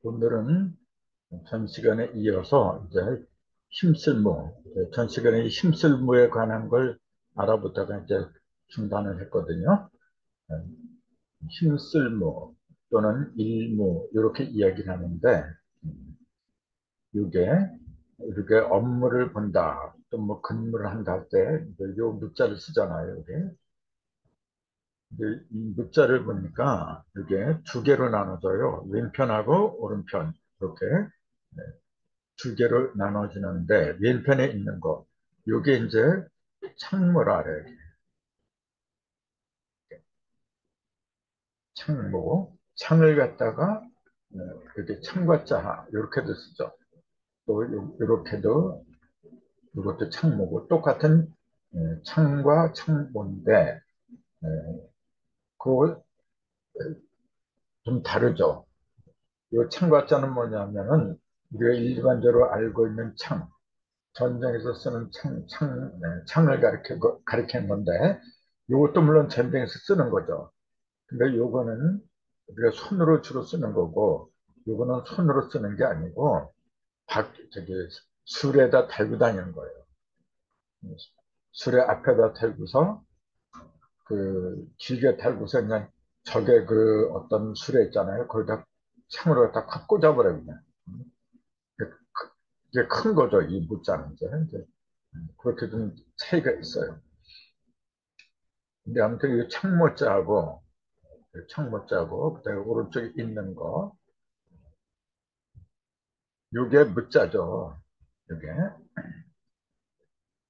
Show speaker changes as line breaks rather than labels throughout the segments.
오늘은 전 시간에 이어서 이제 힘쓸모, 전 시간에 이 힘쓸모에 관한 걸 알아보다가 이제 중단을 했거든요. 힘쓸모 또는 일모 이렇게 이야기를 하는데 이게 이렇게 업무를 본다, 또 뭐 근무를 한다 할 때 요 무자를 쓰잖아요. 이게. 근데 이 무자를 보니까 이게 두 개로 나눠져요. 왼편하고 오른편 이렇게. 두 개로 나눠지는데 왼편에 있는 거 요게 이제 창모라 그래요. 창모 창을 갖다가 이렇게 창과자 이렇게도 쓰죠. 또 이렇게도 이것도 창모고 똑같은 창과 창모인데 그거 좀 다르죠. 이 창과자는 뭐냐면은 우리가 일반적으로 알고 있는 창 전쟁에서 쓰는 창을 가리키는 건데 이것도 물론 전쟁에서 쓰는 거죠. 근데 요거는 우리가 손으로 주로 쓰는 거고, 요거는 손으로 쓰는 게 아니고, 저기, 술에다 달고 다니는 거예요. 술에 앞에다 달고서, 길게 달고서 그냥 적의 어떤 술에 있잖아요. 거기다 창으로 갖다 확 꽂아버려요, 그냥. 이게 큰 거죠, 이 무자는 이제. 그렇게 좀 차이가 있어요. 근데 아무튼 이 창모자하고, 그다음에 오른쪽에 있는 거, 요게 무자죠. 요게.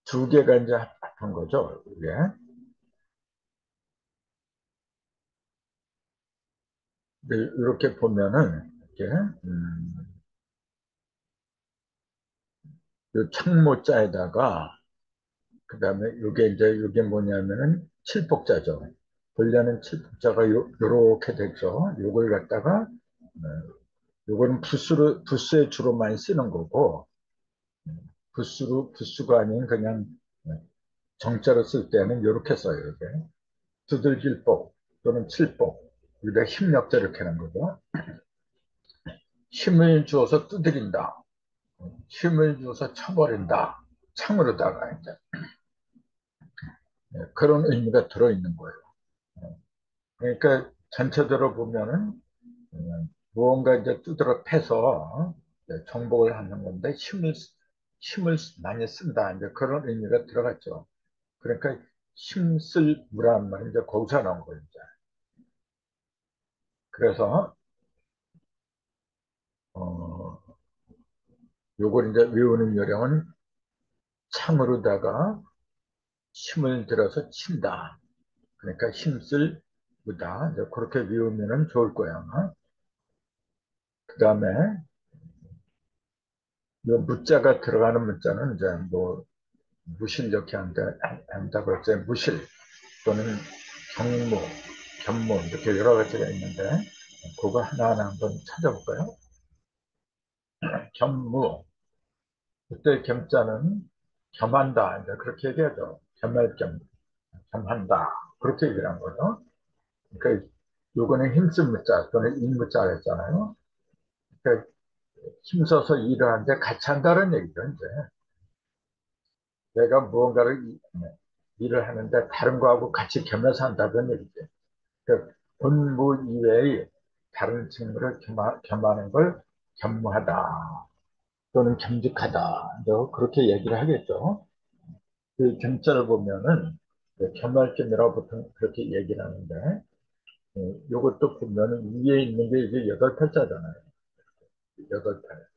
두 개가 이제 합한 거죠. 이게. 이렇게 보면은, 이렇게, 요 창모자에다가, 그 다음에 이게 뭐냐면은 칠복자죠. 본래는 칠복자가 요렇게 됐죠. 요걸 갖다가, 요거는 부스에 주로 많이 쓰는 거고, 부스가 아닌 그냥 정자로 쓸 때는 요렇게 써요, 이게. 두들길복 또는 칠복. 우리가 힘력자 이렇게 하는 거죠. 힘을 주어서 두드린다. 힘을 줘서 쳐버린다. 창으로다가 이제 그런 의미가 들어있는 거예요. 그러니까 전체적으로 보면은 무언가 이제 두드러 패서 정복을 하는 건데 힘을 많이 쓴다. 이제 그런 의미가 들어갔죠. 그러니까 힘쓸 무란 말이 이제 거기서 나온 거예요. 이제. 그래서 어, 요걸 이제 외우는 요령은 창으로다가 힘을 들어서 친다. 그러니까 힘쓸 무다. 이제 그렇게 외우면 좋을 거야. 그 다음에 이 무자가 들어가는 문자는 이제 뭐 무실 이렇게 한다고 했죠. 무실 또는 경무, 견무 이렇게 여러 가지가 있는데 그거 하나하나 한번 찾아볼까요? 견무 그때 겸자는 겸한다 이제 그렇게 얘기하죠. 겸할 겸, 겸한다 그렇게 얘기를 한 거죠. 그러니까 요거는 힘쓴 무자 또는 인무자가 했잖아요. 그러니까 힘써서 일을 하는데 같이 한다는 얘기죠, 이제. 내가 무언가를 일을 하는데 다른 거하고 같이 겸해서 한다는 얘기죠. 그 본무 이외의 다른 직무를 겸하는 걸 겸무하다 또는 겸직하다. 그렇게 얘기를 하겠죠. 그 겸자를 보면은 겸할 겸이라고 보통 그렇게 얘기를 하는데 이것도 보면은 위에 있는 게 이제 여덟 팔자잖아요. 여덟 팔.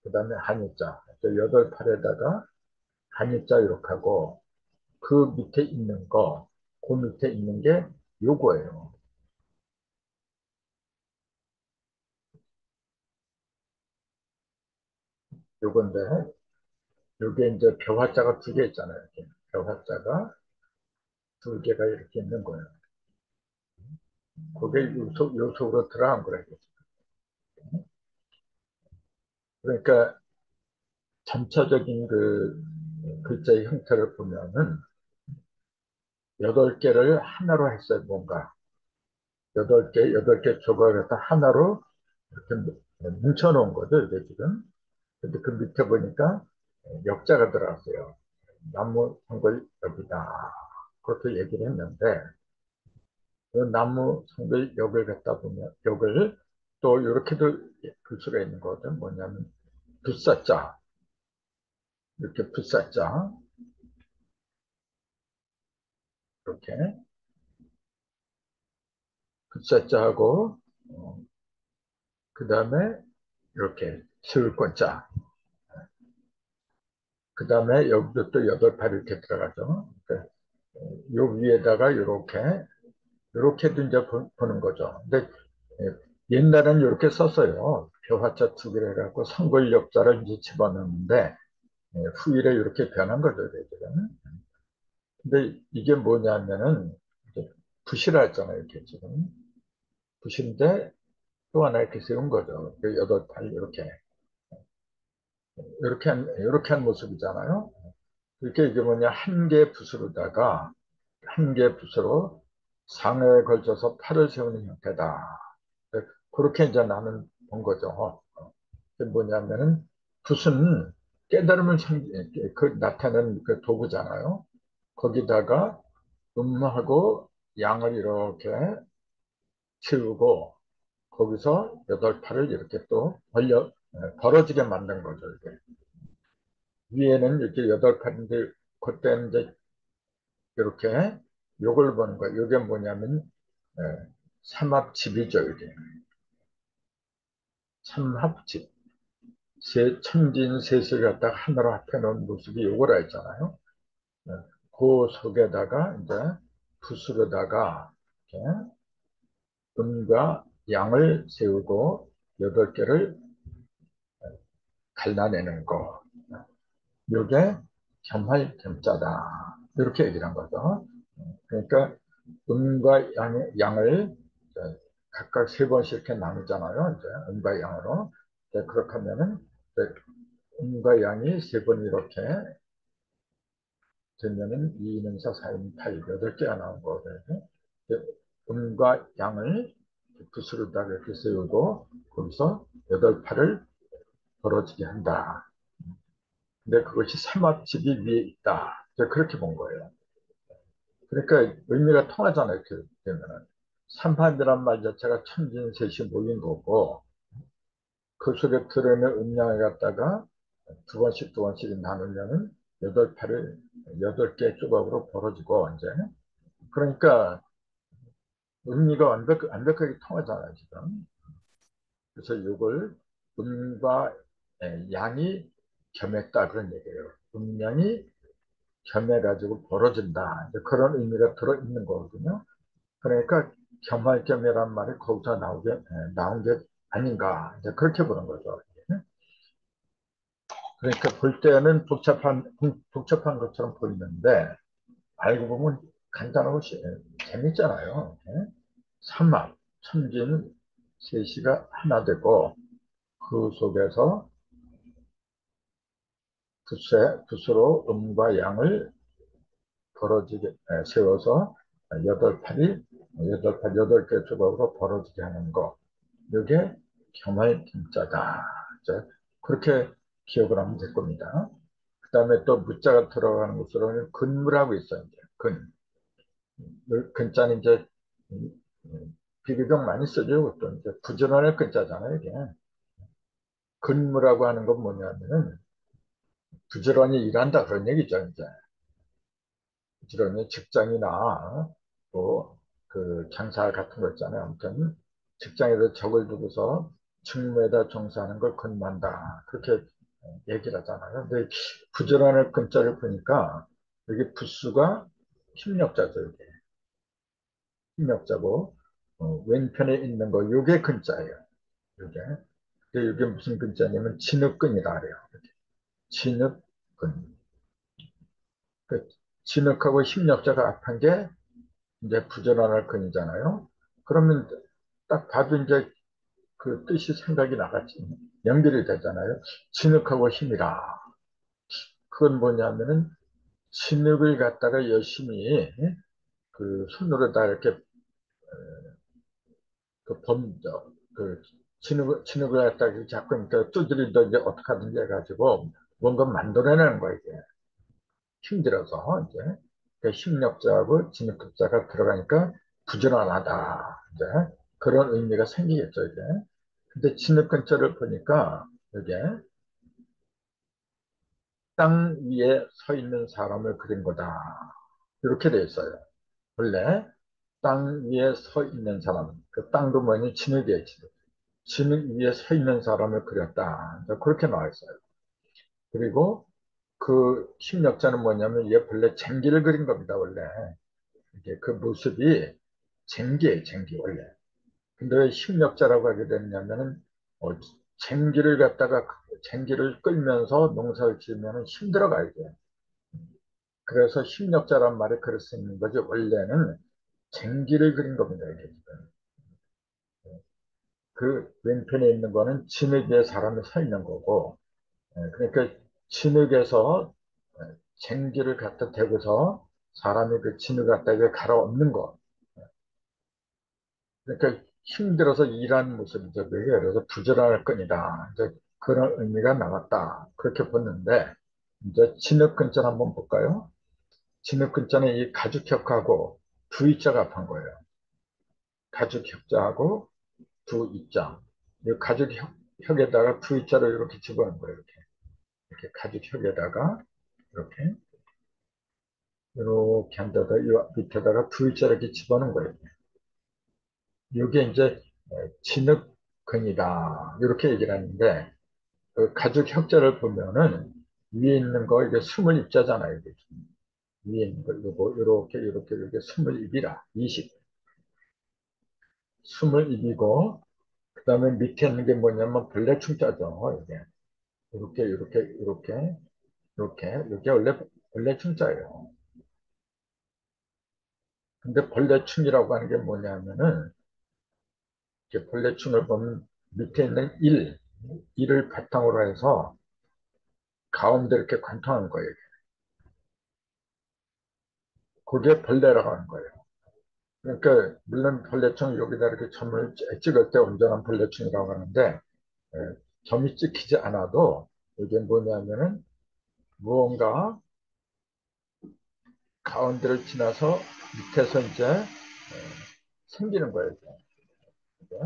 그 다음에 한의자. 여덟 팔에다가 한의자 이렇게 하고 그 밑에 있는 거, 그 밑에 있는 게 요거예요. 요건데, 요게 이제 벼화자가 두 개 있잖아요. 이렇게. 벼화자가 두 개가 이렇게 있는 거예요. 그게 요속으로 들어간 거라요. 그러니까 전체적인 글자의 형태를 보면은 여덟 개를 하나로 했어요, 뭔가. 여덟 개 조각을 해서 하나로 이렇게 뭉쳐놓은 거죠, 이게 지금. 근데 그 밑에 보니까 역자가 들어갔어요. 나무 성걸 여기다. 그렇게 얘기를 했는데, 그 나무 성걸 역을 갖다 보면, 역을 또 이렇게도 볼 수가 있는 거거든. 뭐냐면, 붓사자. 이렇게 붓사자. 이렇게. 붓사자하고, 그 다음에 이렇게 세울 권자. 그 다음에 여기도 또 여덟 팔 이렇게 들어가죠. 그러니까 요 위에다가 이렇게도 이제 보는 거죠. 근데 옛날에는 이렇게 썼어요. 표화자 두 개를 해갖고 성골역자를 이제 집어넣는데 후일에 이렇게 변한 거죠. 얘들은. 근데 이게 뭐냐면은 이제 붓이라 했잖아요. 이렇게 지금 붓인데 또 하나 이렇게 세운 거죠. 그 여덟 팔 이렇게 한 모습이잖아요. 이렇게 이게 뭐냐 한 개의 붓으로다가 한 개의 붓으로 상에 걸쳐서 팔을 세우는 형태다. 그렇게 이제 나는 본 거죠. 그게 뭐냐면은 붓은 깨달음을 나타내는 그 도구잖아요. 거기다가 음하고 양을 이렇게 채우고 거기서 여덟 팔을 이렇게 또 벌어지게 만든 거죠. 이게. 위에는 이렇게 여덟 팔인데 그때는 이제 이렇게 요걸 보는 거예요. 이게 뭐냐면 삼합집이죠. 이게 삼합집. 천진 셋을 갖다가 하나로 합해놓은 모습이 요거라 했잖아요. 네. 그 속에다가 이제 붓으로다가 이렇게 음과 양을 세우고 여덟 개를 갈라내는 거. 요게 겸할겸자다. 이렇게 얘기를 한 거죠. 그러니까 음과 양을 이제 각각 세 번씩 이렇게 나누잖아요. 이제 음과 양으로. 그렇게 하면은 이제 음과 양이 세 번 이렇게 되면은 2는 4, 4는 8, 8개가 나온 거거든요. 음과 양을 붓으로다 이렇게 세우고 거기서 8, 8을 벌어지게 한다. 근데 그것이 삼합집이 위에 있다. 그렇게 본 거예요. 그러니까 의미가 통하잖아요. 이렇게 되면은. 삼합이란 말 자체가 천진셋이 모인 거고 그 속에 들어있는 음양을 갖다가 두 번씩 두 번씩 나누면은 8팔을 8개 조각으로 벌어지고 이제 그러니까 의미가 완벽하게 통하잖아요, 지금. 그래서 이걸 음과 양이 겸했다 그런 얘기예요. 음양이 겸해가지고 벌어진다. 이제 그런 의미가 들어있는 거거든요. 그러니까 겸할겸이란 말이 거기서 나온 게 아닌가. 이제 그렇게 보는 거죠. 그러니까 볼 때는 복잡한 것처럼 보이는데 알고 보면 간단하고 재밌잖아요. 삼합, 천진, 세시가 하나 되고 그 속에서 붓으로 음과 양을 벌어지게 세워서 여덟 개 조각으로 벌어지게 하는 거. 이게 겸할 김자다. 그렇게 기억을 하면 될 겁니다. 그 다음에 또 무자가 들어가는 곳으로는 근무라고 있어요. 이제 근자는 이제 비교적 많이 쓰죠. 또 이제 부지런할 근자잖아요. 이게 근무라고 하는 건 뭐냐면은 부지런히 일한다 그런 얘기죠. 이제 부지런히 직장이나 또그 장사 같은 거 있잖아요. 아무튼 직장에서 적을 두고서 직무에다 종사하는 걸 근무한다. 그렇게 얘기를 하잖아요. 근데 부지런할 근자를 보니까 여기 부수가 힘력자죠. 이게 힘력자고 왼편에 있는 거 요게 근자예요. 요게. 근데 이게 무슨 근자냐면 진흙근이다 그래요. 진흙근. 그 진흙하고 힘력자가 합한 게 이제 부지런할 근이잖아요. 그러면 딱 봐도 이제 그 뜻이 생각이 나갔지. 연결이 되잖아요. 진흙하고 힘이라. 그건 뭐냐면은 진흙을 갖다가 열심히 그 손으로 다 이렇게 그 진흙을 갖다가 자꾸 이제 두드리든지 어떻게 하든지 해가지고 뭔가 만들어내는 거야, 이게. 힘들어서, 이제. 그 힘력자하고 진흙급자가 들어가니까 부지런하다. 이제. 그런 의미가 생기겠죠, 이제. 근데 진흙근자를 보니까, 이게 땅 위에 서 있는 사람을 그린 거다. 이렇게 돼 있어요. 원래 땅 위에 서 있는 사람, 그 땅도 뭐니 진흙이에요, 진흙. 진흙 위에 서 있는 사람을 그렸다. 이제 그렇게 나와 있어요. 그리고 그 심력자는 뭐냐면 얘 본래 쟁기를 그린 겁니다, 원래. 이게 그 모습이 쟁기예요, 쟁기, 원래. 근데 왜 심력자라고 하게 됐냐면은, 어, 쟁기를 갖다가, 쟁기를 끌면서 농사를 지으면 힘들어가야 돼. 그래서 심력자란 말이 그럴 수 있는 거죠. 원래는 쟁기를 그린 겁니다, 이게 지금. 그 왼편에 있는 거는 진흙에 사람이 서 있는 거고, 그러니까 진흙에서 쟁기를 갖다 대고서 사람이 그 진흙 갖다가 갈아엎는 거. 그러니까 힘들어서 일하는 모습이죠. 그게 그래서 부지런할 끈이다. 이제 그런 의미가 나왔다. 그렇게 봤는데, 이제 진흙 근자를 한번 볼까요? 진흙 근자는 이 가죽혁하고 두 이자가 합한 거예요. 가죽혁자하고 두 이자. 이 가죽혁에다가 두 이자를 이렇게 집어넣은 거예요. 이렇게 가죽혁에다가 이렇게 이렇게 앉아서 이 밑에다가 V자 이렇게 집어넣은 거예요. 이게 이제 진흙근이다 이렇게 얘기를 하는데 그 가죽 혁자를 보면은 위에 있는 거 이게 스물 입자잖아요. 이게. 위에 있는 거 요거 이렇게 스물 입이라 20 스물 입이고 그다음에 밑에 있는 게 뭐냐면 벌레충자죠. 이게 이렇게 원래 충자예요. 근데 벌레충이라고 하는 게 뭐냐면은 이렇게 벌레충을 보면 밑에 있는 일을 바탕으로 해서 가운데 이렇게 관통한 거예요. 그게 벌레라고 하는 거예요. 그러니까 물론 벌레충 여기다 이렇게 점을 찍을 때 온전한 벌레충이라고 하는데 예, 점이 찍히지 않아도 이게 뭐냐면은 무언가 가운데를 지나서 밑에서 이제 생기는 거예요. 이게.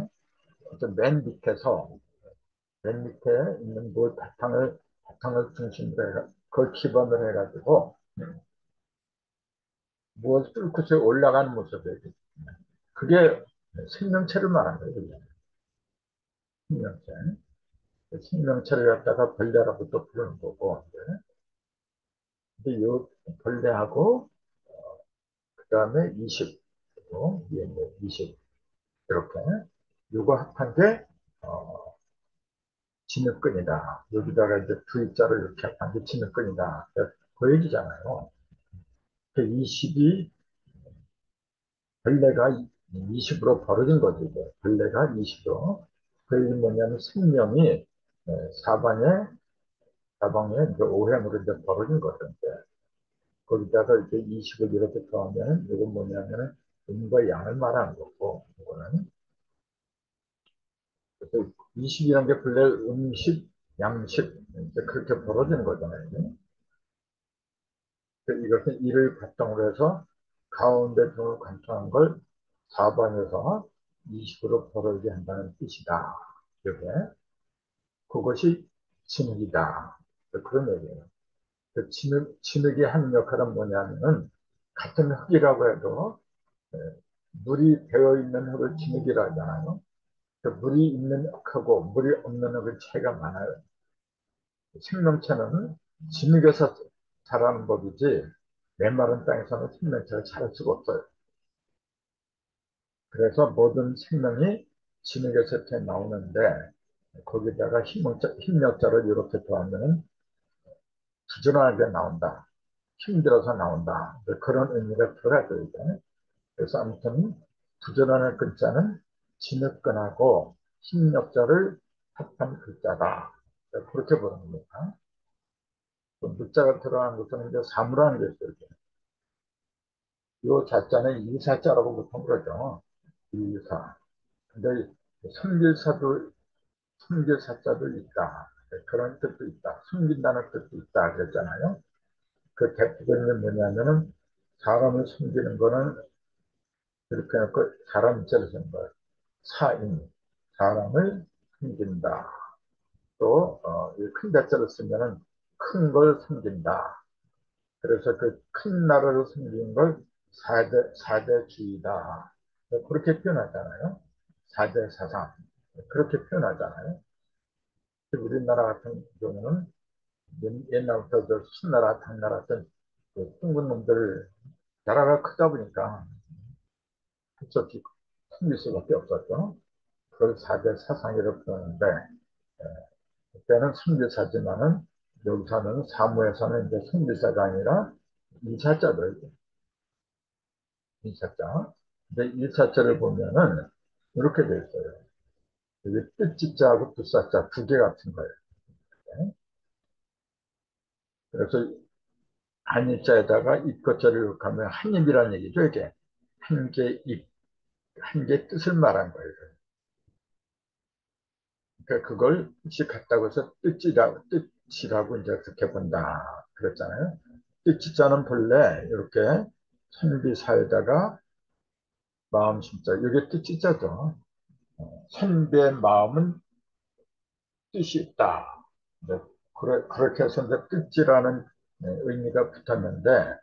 맨 밑에 있는 바탕을 중심으로 해가 그걸 기반으로 해가지고 무엇을 뚫고서 올라가는 모습이에요. 그게 생명체를 말하는 거예요. 그게. 생명체. 그 생명체를 갖다가 벌레라고 또 부르는 거고. 근데 이 벌레하고 그 다음에 20, 그리고 위에 20 이렇게 요거 합한 게 진흙근이다. 여기다가 이제 두 입자를 이렇게 합한 게 진흙근이다. 그 얘기잖아요. 그 20이 벌레가 20으로 벌어진 거죠. 이제. 벌레가 20으로. 그 얘기 뭐냐면 생명이 사방에 이제 오행으로 이제 벌어진 거죠. 이제. 거기다가 이제 20을 이렇게 더하면 이건 뭐냐면은 음과 양을 말하는 거고 이거는 그래서 20이라는 게 본래 음식, 양식 이제 그렇게 벌어지는 거잖아요. 이것은 이를 바탕으로 해서 가운데 등을 관통한 걸 사방에서 20으로 벌어지게 한다는 뜻이다. 이렇게 그것이 진흙이다. 그런 얘기예요. 그 진흙의 하는 역할은 뭐냐면은 같은 흙이라고 해도 예, 물이 배어 있는 흙을 진흙이라 하잖아요. 그 물이 있는 흙하고 물이 없는 흙의 차이가 많아요. 생명체는 진흙에서 자라는 법이지 메마른 땅에서는 생명체가 자랄 수가 없어요. 그래서 모든 생명이 진흙에서 이렇게 나오는데 거기다가 힘력자를 이렇게 더하면 부지런하게 나온다. 힘들어서 나온다. 그런 의미가 들어가죠, 이게. 그래서 아무튼 부지런한 글자는 진흙근하고 힘력자를 합한 글자다. 그렇게 보는 겁니다. 또 무자가 들어간 것은 이제 사무라는 게 있어요. 이 자자는 이사자라고 보통 그러죠. 이사. 근데 성질사도 숨겨사자도 있다. 그런 뜻도 있다. 숨긴다는 뜻도 있다. 그랬잖아요. 그 대표적인 게 뭐냐면은 사람을 숨기는 거는 이렇게 해놓고 사람 자를 쓴 거예요. 사인, 사람을 숨긴다. 또, 큰 대자를 쓰면은 큰 걸 숨긴다. 그래서 그 큰 나라를 숨기는 걸 사대주의다. 그렇게 표현하잖아요. 사대사상. 그렇게 표현하잖아요. 우리나라 같은 경우는 옛날부터 저 신나라, 당나라 같은 그 둥근 놈들 나라가 크다 보니까 그쪽 숨길 수밖에 없었죠. 그걸 사대 사상이라고 부르는데 그때는 숨길사지만은 여기서는 사무에서는 이제 숨길사가 아니라 이사자들 이사자. 근데 이사자를 보면은 이렇게 돼 있어요. 여기 뜻지자하고 부사자 두 개 같은 거예요. 네. 그래서 한입자에다가 입것자를 이렇게 하면 한입이라는 얘기죠. 이게 한 개 입, 한 개 뜻을 말한 거예요. 그러니까 그걸 뜻이 같다고 해서 뜻이라고 이제 그렇게 본다. 그랬잖아요. 뜻자는 본래 이렇게 선비사에다가 마음 심자. 이게 뜻자죠. 선비의 마음은 뜻이 있다. 네, 그렇게 해서 이제 뜻이라는 의미가 붙었는데,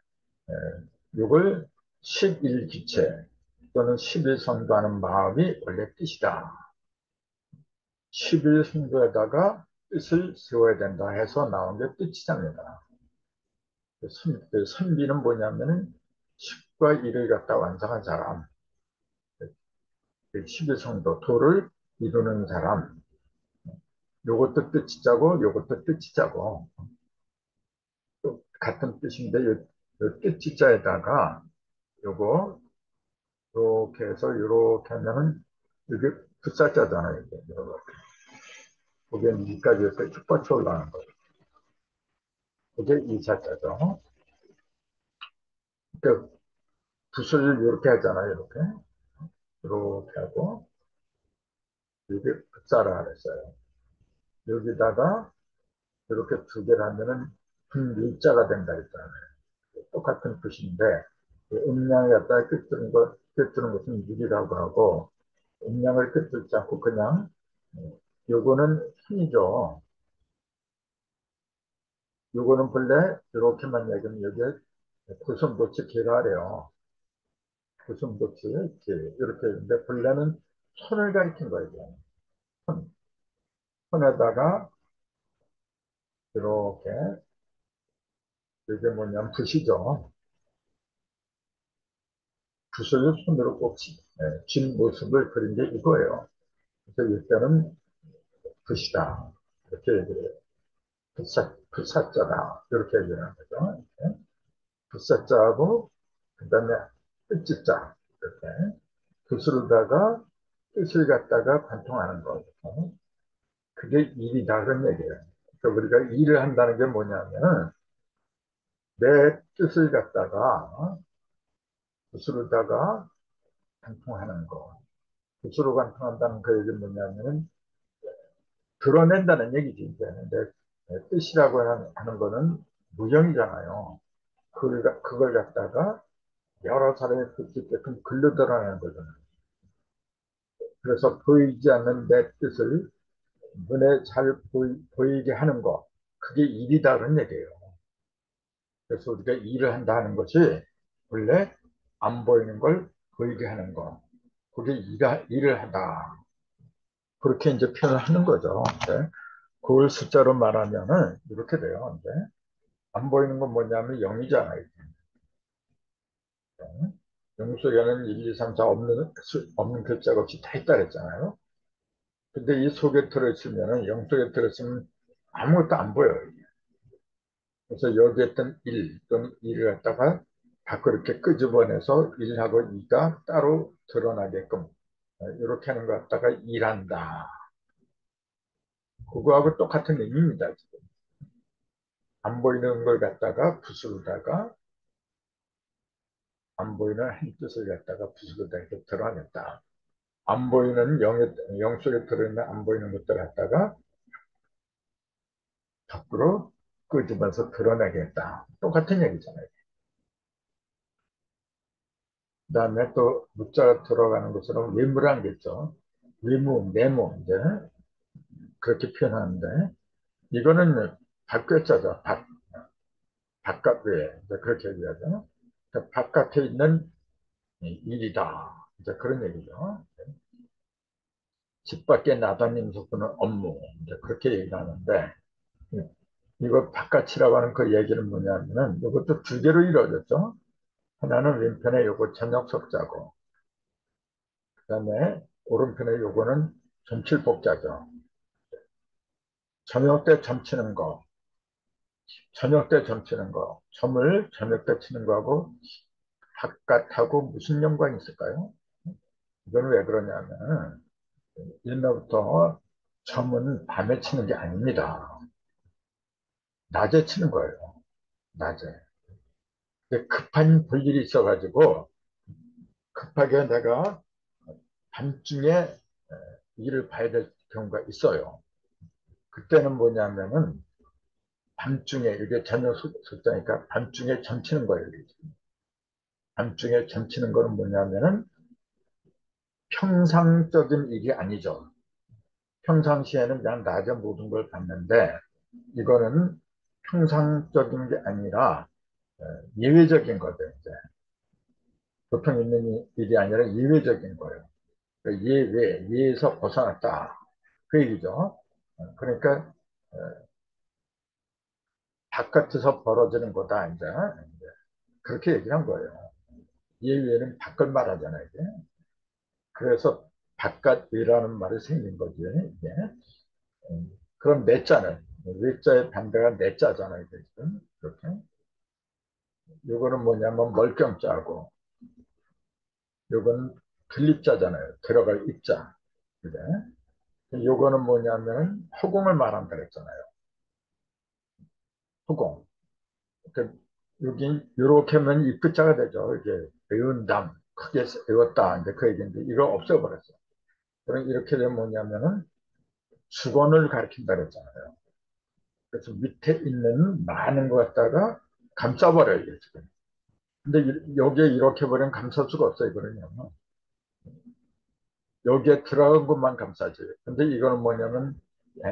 이걸 11기체 또는 11성도 하는 마음이 원래 뜻이다. 11성도에다가 뜻을 세워야 된다 해서 나온 게 뜻이랍니다. 그 선비는 뭐냐면은 10과 1을 갖다 완성한 사람, 11성도, 도를 이루는 사람, 요것도 뜻이자고, 요것도 뜻이자고, 또 같은 뜻인데, 요 뜻자에다가 요거, 이렇게 해서 이렇게 하면은, 이게 불사자잖아요. 이게. 그게 여기까지 해서 쭉 뻗쳐 올라가는 거예요. 그게 이사자죠. 그 붓을 이렇게 하잖아요. 이렇게. 이렇게 하고, 이게 붓자라 그랬어요. 여기다가 이렇게 두 개를 하면은 분율자가 된다 했잖아요. 똑같은 붓인데, 음량을 갖다가 꿰뚫는 것은 유리라고 하고, 음량을 꿰뚫지 않고 그냥, 요거는 힘이죠. 요거는 본래 이렇게만 얘기하면 여기에 고슴도치 계라래요. 고슴도치 이렇게 했는데 본래는 손을 가리킨 거예요. 손. 손에다가 이렇게 이게 뭐냐면 붓이죠. 붓을 손으로 꼭 쥔 모습을 그린 게 이거예요. 그래서 이때는 붓이다. 이렇게 얘기를 해요. 붓사자다. 이렇게 얘기를 하는 거죠. 이렇게. 붓사자하고 그 다음에 뜻자 이렇게 붓으로다가 뜻을 갖다가 관통하는 거. 그게 일이다 그런 얘기예요. 그러니까 우리가 일을 한다는 게 뭐냐면 내 뜻을 갖다가 붓으로다가 관통하는 거. 붓으로 관통한다는 그 얘기는 뭐냐면은 드러낸다는 얘기지. 이제. 근데 뜻이라고 하는 거는 무형이잖아요. 그걸 갖다가 여러 사람이 볼 수 있게끔 글로 드러내는 거잖아요. 그래서 보이지 않는 내 뜻을 눈에 잘 보이게 하는 거. 그게 일이다 그런 얘기예요. 그래서 우리가 일을 한다 하는 것이 원래 안 보이는 걸 보이게 하는 거. 그게 일을 하다. 그렇게 이제 표현을 하는 거죠. 네. 그걸 숫자로 말하면은 이렇게 돼요. 이제 안 보이는 건 뭐냐면 0이잖아요. 영 속에는 1, 2, 3, 4 없는 글자가 없이 다 있다 그랬잖아요. 근데 이 속에 들어있으면은 0 속에 들어있으면 아무것도 안 보여요. 그래서 여기 있던 1 또는 2를 갖다가 밖으로 이렇게 끄집어내서 1하고 2가 따로 드러나게끔 이렇게 하는 것 갖다가 일한다. 그거하고 똑같은 의미입니다. 지금. 안 보이는 걸 갖다가 붓으로다가 안 보이는 한 뜻을 갖다가 붓으로다 이렇게 드러냈다. 안 보이는 영 속에 들어있는 안 보이는 것들 갖다가 밖으로 끄집어서 드러내겠다. 똑같은 얘기잖아요. 그 다음에 또 묻자가 들어가는 것처럼 외무라는 게 있죠. 외무, 내무, 이제 그렇게 표현하는데 이거는 밖에자죠. 바깥 외에 이제 그렇게 얘기하죠. 그러니까 바깥에 있는 일이다. 이제 그런 얘기죠. 집 밖에 나다니는 속도는 업무. 이제 그렇게 얘기하는데 이거 바깥이라고 하는 그 얘기는 뭐냐면은 이것도 두 개로 이루어졌죠. 하나는 왼편에 요거 전역석자고 그다음에 오른편에 요거는 점칠복자죠. 저녁 때 점치는 거, 저녁 때 점치는 거, 점을 저녁 때 치는 거하고 바깥하고 무슨 연관이 있을까요? 이건 왜 그러냐면 옛날부터 점은 밤에 치는 게 아닙니다. 낮에 치는 거예요. 낮에. 근데 급한 볼일이 있어가지고 급하게 내가 밤중에 일을 봐야 될 경우가 있어요. 그때는 뭐냐면은 밤중에 이게 저녁 숙자니까 밤중에 점치는 거예요. 밤중에 점치는 거는 뭐냐면은 평상적인 일이 아니죠. 평상시에는 그냥 낮에 모든 걸 봤는데 이거는 평상적인 게 아니라 예외적인 거죠. 이제 보통 있는 일이 아니라 예외적인 거예요. 그러니까 예에서 벗어났다. 그 얘기죠. 그러니까 어, 바깥에서 벌어지는 거다. 이제 그렇게 얘기를 한 거예요. 예외는 밖을 말하잖아요. 이게. 그래서 바깥이라는 말이 생긴 거지. 이게. 그럼 내자는 외자의 반대가 내자잖아요. 지금 그렇게. 요거는 뭐냐면 멀경자고 요거는 들립자잖아요. 들어갈 입자. 그래? 요거는 뭐냐면 허공을 말한다 그랬잖아요. 허공. 그 여기 이렇게 하면 입자가 되죠. 이게 외운담 크게 외웠다. 이제 그 얘기인데 이거 없애버렸어. 그럼 이렇게 되면 뭐냐면은 주권을 가리킨다 그랬잖아요. 그래서 밑에 있는 많은 것 갖다가 감싸버려요. 이게 지금. 근데 여기에 이렇게 버리면 감쌀 수가 없어요. 그러면 여기에 들어간 것만 감싸지. 근데 이거는 뭐냐면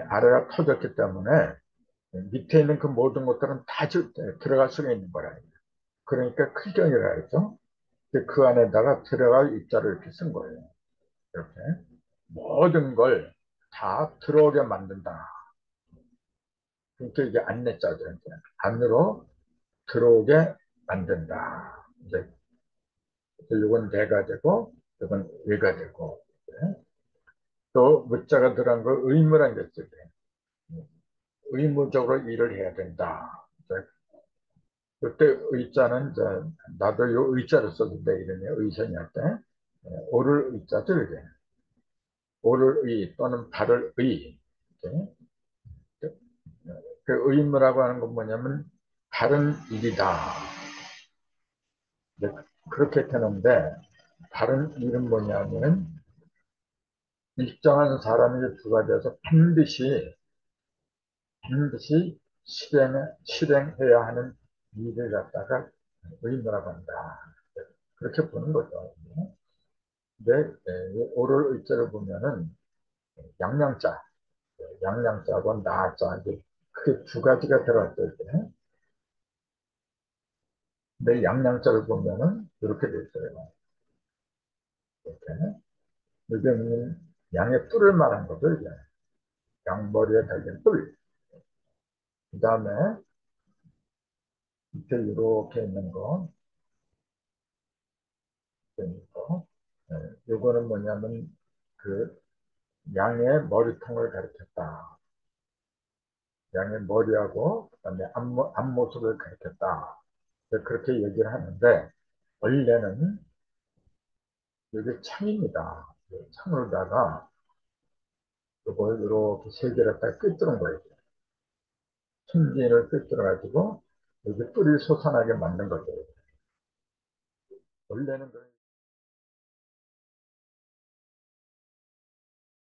아래가 터졌기 때문에 밑에 있는 그 모든 것들은 다 들어갈 수가 있는 거라. 그러니까 클경이라 했죠. 그 안에다가 들어갈 입자를 이렇게 쓴 거예요. 이렇게. 모든 걸 다 들어오게 만든다. 그러니까 이게 안내자죠. 이제. 안으로 들어오게 만든다. 이제 이건 내가 되고, 이건 얘가 되고. 네. 또 무자가 들어간 거 의무란 게 있어요. 의무적으로 일을 해야 된다. 이제 그때 의자는 이제 나도 요 의자를 썼는데 이름이 의선이 할 때. 오를 의자죠, 이게. 오를 의 또는 바를 의. 이렇게. 그 의무라고 하는 건 뭐냐면 바른 일이다. 네, 그렇게 되는데 바른 일은 뭐냐면 일정한 사람이 두 가지에서 반드시 실행해야 하는 일을 갖다가 의무라고 한다. 그렇게 보는 거죠. 근데 오를 의자를 보면은 양양자, 양양자하고 나자 이제 크게 두 가지가 들어갔을 때, 근데 양양자를 보면은 이렇게 돼 있어요. 이렇게. 이게 양의 뿔을 말한 거죠, 이게. 양머리에 달린 뿔. 그 다음에 밑에 이렇게 있는 거, 거. 요거는 뭐냐면 그 양의 머리통을 가리켰다. 양의 머리하고 그다음에 앞모습을 가리켰다. 그렇게 얘기를 하는데 원래는 이게 창입니다. 창으로다가 이걸 이렇게 세 개를 딱 꿰뚫은 거예요. 천진을 꿰뚫어가지고 여기 뿔이 솟아나게 만든 거죠. 원래는